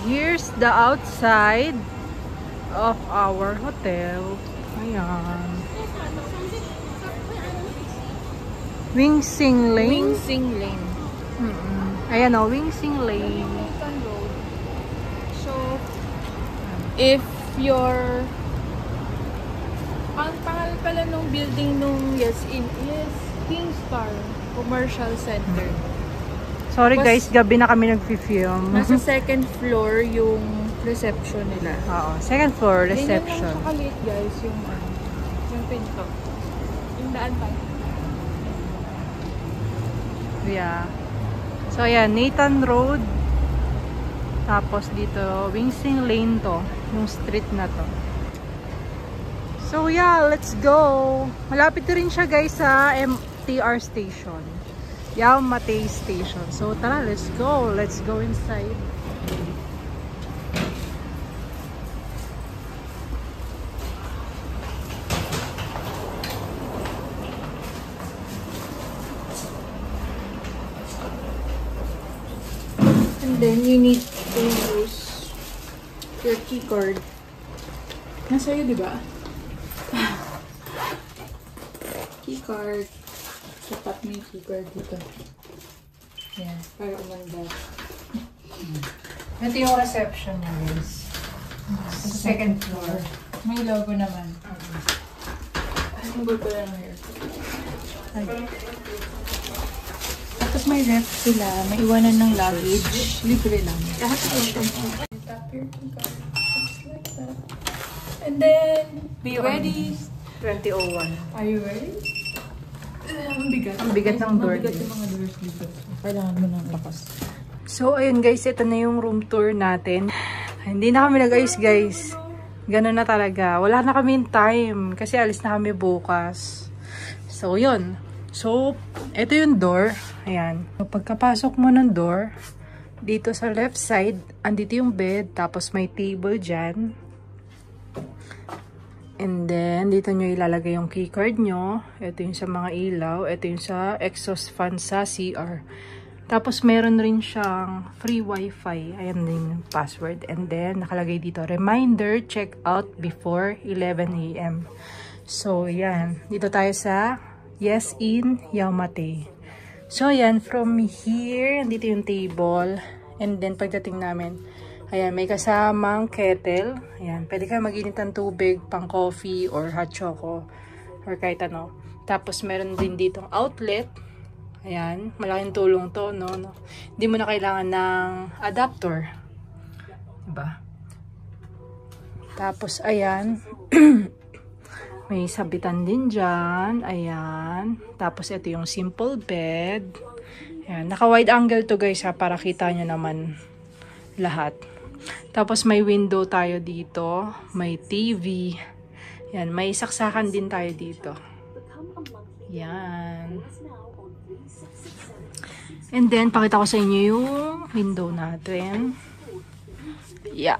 here's the outside of our hotel. Ayan. Wing Sing Lane. Wing Sing Lane. Ayan o, Wing Sing Lane. So, if you're... Ang pangalan pala nung building nung Yes Kingstar Commercial Center. Sorry guys, gabi na kami nag-film. Nasa second floor yung reception nila. Oo, second floor reception. Ganyan lang siya kalit guys, yung pinto. Yung daan pa. Yeah. So ayan, Nathan Road. Tapos dito, Wing Sing Lane to. Yung street na to. So yeah, let's go. Malapit rin siya guys sa MTR station. Yao Mate Station. So tara, let's go. Let's go inside. And then you need to use your key card. Nasa iyo, di ba? Key card. Tapat mo yung key card dito. Yan, para umanda. Ito yung reception niya guys. Sa second floor. May logo naman. Ang gulo lang here. Tapos may ref sila. May iwanan ng luggage. Libre lang. Lahat ng tap your key card. Just like that. And then, be ready. 2001. Are you ready? Ang bigat. Ang bigat ng door. Mabigat yung mga doors dito. Kailangan mo ng lakas. So, ayun guys, ito na yung room tour natin. Hindi na kami nag-ayos guys. Ganun na talaga. Wala na kami time kasi alis na kami bukas. So, yun. So, ito yung door. Ayan. So, pagkapasok mo ng door, dito sa left side, andito yung bed. Tapos may table dyan. And then, dito nyo ilalagay yung keycard nyo. Ito yung sa mga ilaw. Ito yung sa exhaust fan sa CR. Tapos, meron rin siyang free wifi. Ayan din yung password. And then, nakalagay dito, reminder, check out before 11 AM. So, yan. Dito tayo sa Yes in Yao Mate. So, yan. From here, dito yung table. And then, pagdating namin, ayan, may kasamang kettle. Ayan, pwede kayo mag-init ng tubig, pang coffee, or hot choco, or kahit ano. Tapos, meron din ditong outlet. Ayan, malaking tulong to, no? Hindi mo na kailangan ng adapter. Diba? Tapos, ayan. May sabitan din dyan. Ayan. Tapos, ito yung simple bed. Ayan, naka-wide angle to guys, ha, para kita nyo naman lahat. Tapos may window tayo dito, may TV. Yan, may saksakan din tayo dito. Yan. And then pakita ko sa inyo yung window natin. Yeah.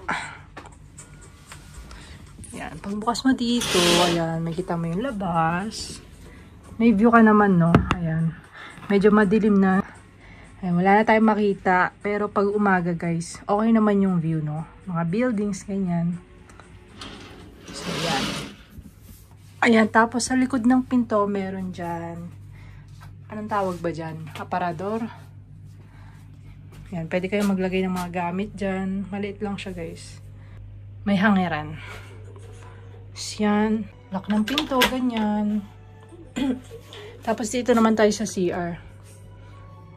Yan, pagbukas mo dito, ayan, makita mo yung labas. May view ka naman, no? Ayan. Medyo madilim na. Ayan, wala na tayong makita. Pero pag umaga guys, okay naman yung view, no? Mga buildings, ganyan. So, ayan. Ayan, tapos sa likod ng pinto, meron dyan. Anong tawag ba dyan? Aparador. Ayan, pwede kayong maglagay ng mga gamit dyan. Maliit lang siya guys. May hangeran. Ayan. Lock ng pinto, ganyan. Tapos dito naman tayo sa CR.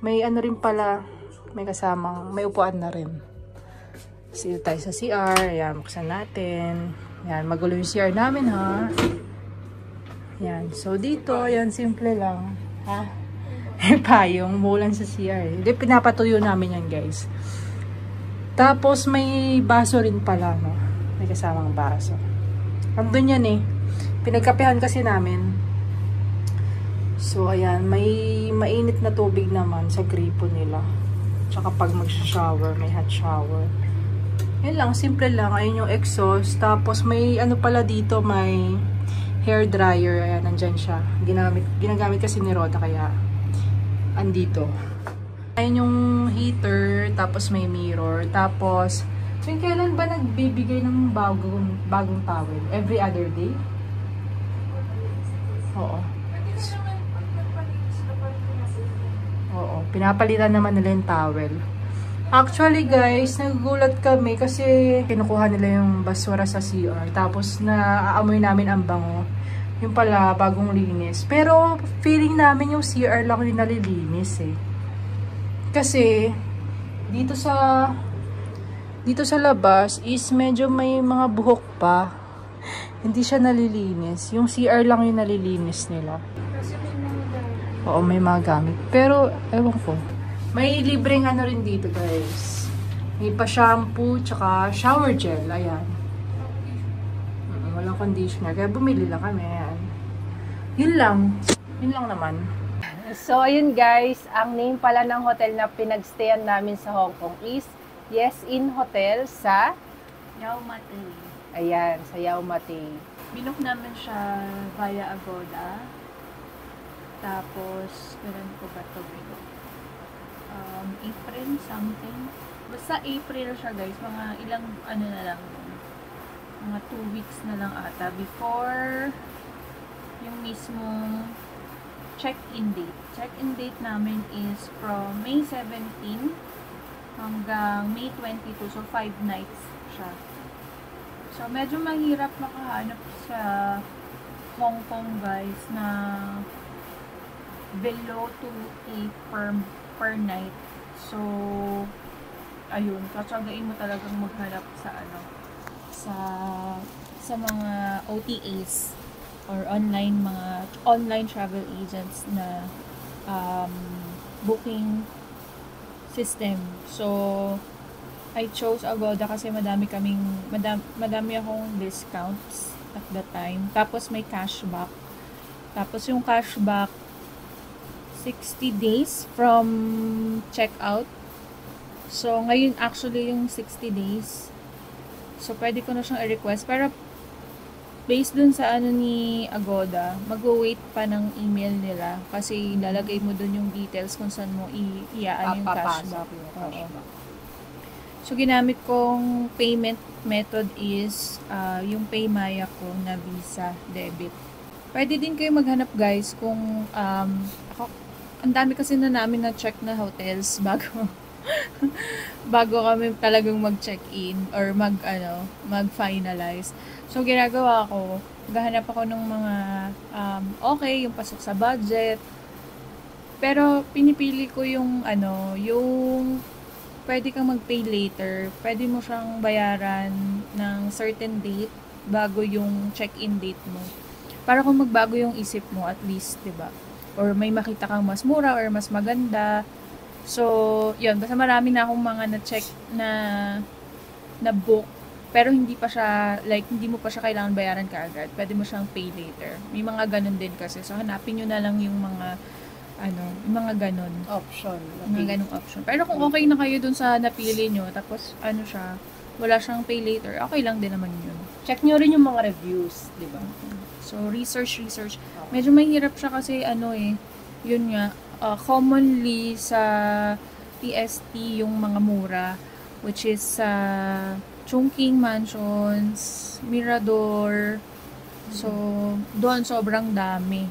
May ano rin pala, may kasamang, may upuan na rin. Dito tayo sa CR, ayan, buksan natin. Ayan, magulo yung CR namin, ha. Ayan, so dito, ayan, simple lang, ha. May payong, umulan sa CR. Hindi, pinapatuyo namin yan, guys. Tapos, may baso rin pala, no. May kasamang baso. Andun yan, eh. Pinagkapehan kasi namin. So, ayan, may mainit na tubig naman sa gripo nila. Tsaka pag mag-shower, may hot shower. Yan lang, simple lang. Ayun yung exhaust. Tapos, may ano pala dito, may hair dryer. Ayan, nandyan siya. Ginagamit kasi ni Roda, kaya andito. Ayun yung heater. Tapos, may mirror. Tapos, So, kailan ba nagbibigay ng bagong towel? Every other day? Oo. Oo, pinapalitan naman nila yung towel. Actually guys, nagugulat kami kasi kinukuha nila yung basura sa CR. Tapos naaamoy namin ang bango. Yung pala, bagong linis. Pero feeling namin yung CR lang yung nalilinis eh. Kasi dito sa labas is medyo may mga buhok pa. Hindi siya nalilinis. Yung CR lang yung nalilinis nila. Oo, may mga gamit. Pero, ewan ko. May libreng ano rin dito, guys. May pa-shampoo, tsaka shower gel. Ayan. Walang conditioner. Kaya bumili lang kami. Ayan. Yun lang. Yun lang naman. So, ayun guys. Ang name pala ng hotel na pinagstayan namin sa Hong Kong is Yes In Hotel sa Yau Ma Tei. ayan, sa Yau Ma Tei. Binook namin siya via Agoda. Tapos, kailan ko ba ito binook? April something. Basta April siya guys. Mga ilang ano na lang. Mga 2 weeks na lang ata. Before yung mismong check-in date. Check-in date namin is from May 17 hanggang May 22. So, 5 nights siya. So, medyo mahirap makahanap sa Hong Kong guys na below 2K per night. So, ayun, katsagain mo talagang maghanap sa ano, sa mga OTAs or mga online travel agents na booking system. So, I chose Agoda kasi madami akong discounts at the time. Tapos may cashback. Tapos yung cashback 60 days from checkout. So, ngayon actually yung 60 days. So, pwede ko na siyang i-request. Pero, based dun sa ano ni Agoda, mag-wait pa ng email nila. Kasi, lalagay mo dun yung details kung saan mo iaan yung cashback. So, ginamit kong payment method is yung PayMaya ko na Visa debit. Pwede din kayo maghanap guys kung ang dami kasi na namin na check na hotels bago kami talagang mag-check-in or mag-finalize. So, ginagawa ko, maghahanap ako ng mga okay, yung pasok sa budget. Pero, pinipili ko yung yung pwede kang mag-pay later. Pwede mo siyang bayaran ng certain date bago yung check-in date mo. Para kung magbago yung isip mo, at least, 'di ba? Or may makita kang mas mura or mas maganda. So, yun. Basta marami na akong mga na-check na book. Pero hindi pa siya, hindi mo pa siya kailangan bayaran kaagad. Pwede mo siyang pay later. May mga ganun din kasi. So, hanapin nyo na lang yung mga, yung mga ganun. Option. Mga ganung option. Pero kung okay na kayo dun sa napili nyo, tapos, wala siyang pay later, okay lang din naman yun. Check nyo rin yung mga reviews, di ba? So, research. Medyo mahirap siya kasi, yun nga, commonly sa PST yung mga mura, which is sa Chungking Mansions, Mirador. So, doon sobrang dami.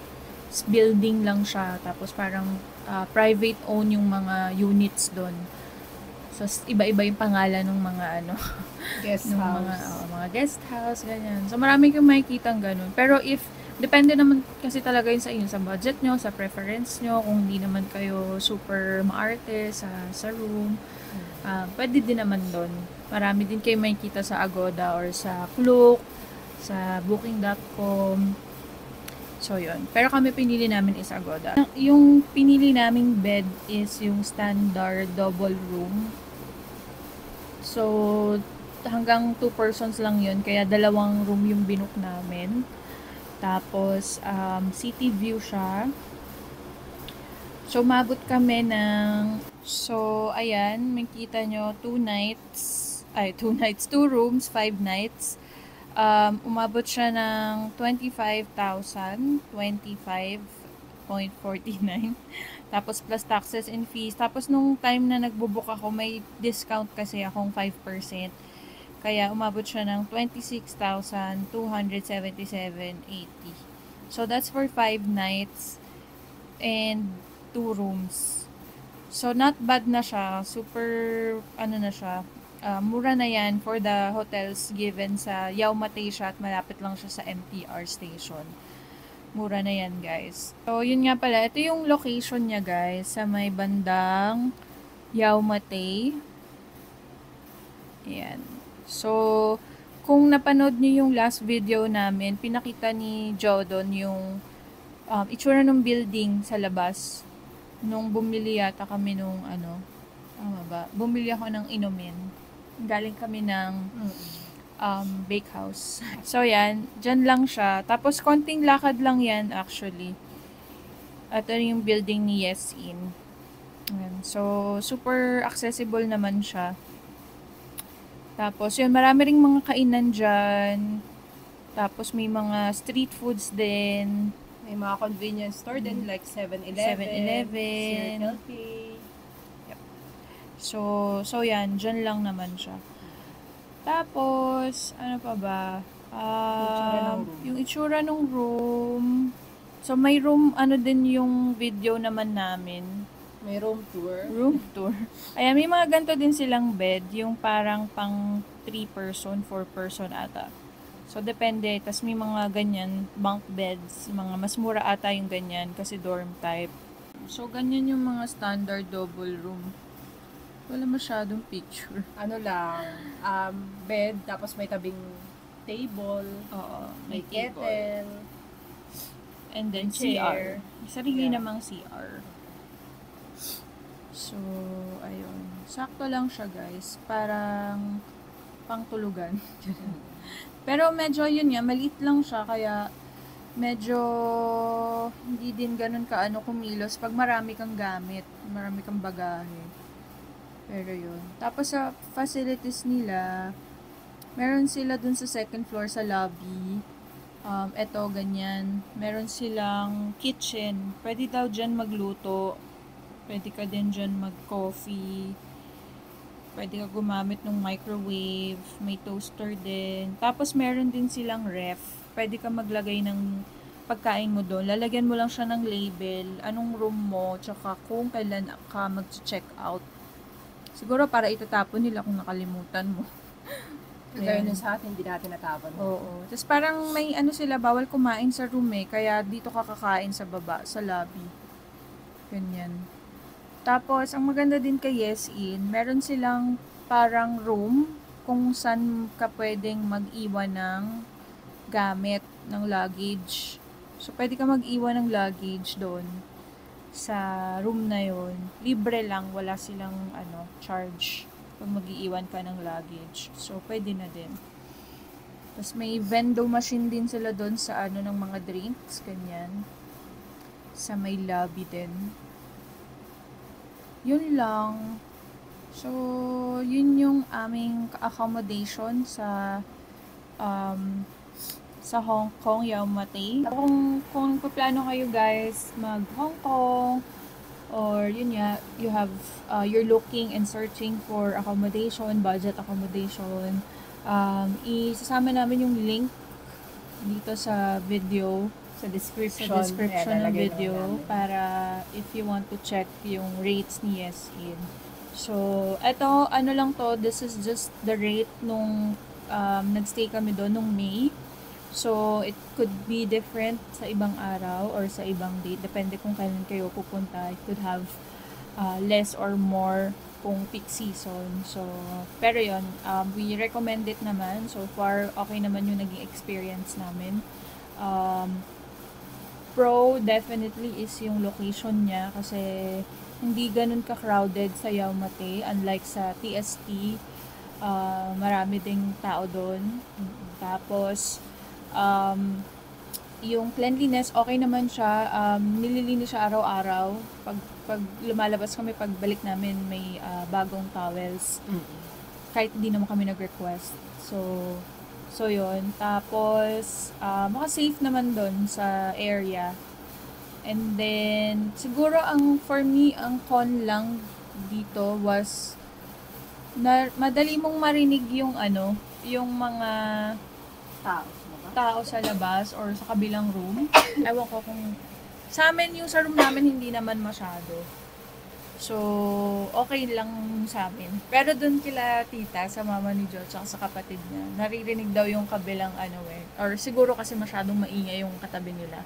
Building lang siya. Tapos parang private own yung mga units doon. So, iba-iba yung pangalan ng mga Guest house. Mga guest house, ganyan. So, marami kang makikita ganun. Pero depende naman kasi talaga yun sa inyo, sa budget nyo, sa preference nyo, kung hindi naman kayo super maarte sa room. Pwede din naman doon. Marami din kayo makikita sa Agoda or sa Klook, sa Booking.com. So, yun. Pero kami pinili namin is Agoda. Yung pinili naming bed is yung standard double room. So, hanggang 2 persons lang yun. Kaya 2 room yung binook namin. Tapos, city view siya. So, mabot kami ng... So, ayan. Makita nyo, 2 rooms, 5 nights. Umabot siya ng 25,000, 25.49. Tapos, plus taxes and fees. Tapos, nung time na nagbubook ako, may discount kasi akong 5%. Kaya umabot siya ng 26,277.80. So that's for 5 nights and 2 rooms. So not bad na siya. Super ano na siya. Mura na yan for the hotels given sa Yau Ma Tei siya at malapit lang siya sa MTR station. Mura na yan, guys. So, yun nga pala. Ito yung location niya, guys. Sa may bandang Yau Ma Tei. Ayan. So, kung napanood niyo yung last video namin, pinakita ni Jodon yung itsura ng building sa labas. Nung bumili yata kami nung tama ba? Bumili ako ng inumin. Galing kami ng bakehouse. So, yan. Dyan lang siya. Tapos, konting lakad lang yan, actually. Ito yung building ni Yes In. Ayan. So, super accessible naman siya. Tapos, yun. Marami ring mga kainan dyan. Tapos, may mga street foods din. May mga convenience store din like 7-Eleven, 7-Eleven. Circle K. Yep. So, yan. Dyan lang naman siya. Tapos, ano pa ba? Yung itsura ng room. So, may room, din yung video naman namin. May room tour. Room tour. Ayan, may mga ganito din silang bed. Yung parang pang 3 person, 4 person ata. So, depende. Tapos, may mga ganyan, bunk beds. Mga mas mura ata yung ganyan kasi dorm type. So, ganyan yung mga standard double room. Wala masyadong picture. Ano lang, bed, tapos may tabing table. Oo, May kettle. And then chair. CR. Sarili Yeah. namang CR. So, ayun. Sakto lang siya, guys. Parang pangtulugan. Pero medyo yun nga, maliit lang siya. Kaya medyo hindi din ganun kumilos pag marami kang gamit. Marami kang bagahe. Pero yun. Tapos sa facilities nila, meron sila dun sa second floor sa lobby. Eto, ganyan. Meron silang kitchen. Pwede daw dyan magluto. Pwede ka din dyan mag-coffee. Pwede ka gumamit ng microwave. May toaster din. Tapos meron din silang ref. Pwede ka maglagay ng pagkain mo doon. Lalagyan mo lang siya ng label. Anong room mo. Tsaka kung kailan ka mag-check out. Siguro para itatapon nila kung nakalimutan mo. Kaya nun sa atin, hindi natin natapon. Oo. Tapos parang may sila, bawal kumain sa room kaya dito ka kakain sa baba, sa lobby. Ganyan. Tapos, ang maganda din kay Yes In, meron silang parang room kung saan ka pwedeng mag-iwan ng gamit, ng luggage. So, pwede ka mag-iwan ng luggage doon sa room na yon. Libre lang, wala silang charge pag mag-iiwan ka ng luggage. So, pwede na din. Tapos, may vending machine din sila doon sa ng mga drinks, ganyan. Sa may lobby din. Yun lang. So, yun yung aming accommodation sa Hong Kong, Yau Ma Tei. Kung plano kayo guys mag Hong Kong or yun nga, you're looking and searching for accommodation, budget accommodation, isasama namin yung link dito sa video, Sa description. ng video para if you want to check yung rates ni Yes In. So, eto, lang to, this is just the rate nung nagstay kami doon nung May. So, it could be different sa ibang araw or sa ibang date. Depende kung kailan kayo pupunta. It could have less or more kung peak season. So, pero yun, we recommend it naman. So far, okay naman yung naging experience namin. Pro, definitely, is yung location niya kasi hindi ganun ka-crowded sa Yau Ma Tei. Unlike sa TST, marami ding tao doon. Tapos, yung cleanliness, okay naman siya. Nililinis siya araw-araw. Pag lumalabas kami, pagbalik namin, may bagong towels. Kahit hindi naman kami nag-request. So yun. Tapos, maka-safe naman doon sa area. And then, siguro for me, ang con lang dito was, madali mong marinig yung yung mga Tao. tao sa labas or sa kabilang room. Ewan ko kung... Sa amin, yung sa room namin, hindi naman masyado. So, okay lang sa amin. Pero dun kila tita, sa mama ni Jo, tsaka sa kapatid niya, naririnig daw yung kabilang ano eh. Or siguro kasi masyadong maingay yung katabi nila.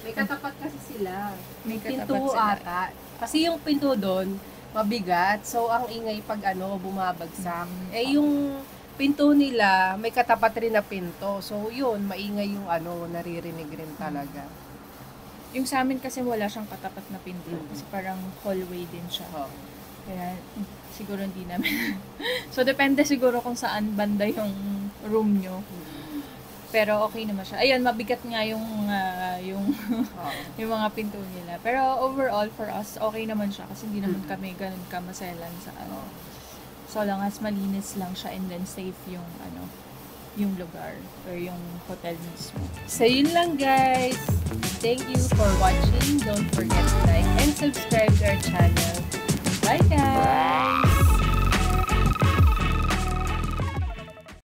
May katapat kasi sila. May Pinto katapat sila. ata. Kasi yung pinto doon, mabigat. So, ang ingay pag bumabagsak. Eh, yung pinto nila, may katapat rin na pinto. So, yun, maingay yung naririnig rin talaga. Yung sa amin kasi wala siyang katapat na pinto. Kasi parang hallway din siya. Kaya siguro hindi namin. So, depende siguro kung saan banda yung room nyo. Pero okay naman siya. Ayun, mabigat nga yung yung mga pinto nila. Pero overall, for us, okay naman siya. Kasi hindi naman kami ganun kamaselan sa So long as malinis lang siya and then safe yung yung lugar or yung hotel mismo. So yun lang guys. Thank you for watching. Don't forget to like and subscribe to our channel.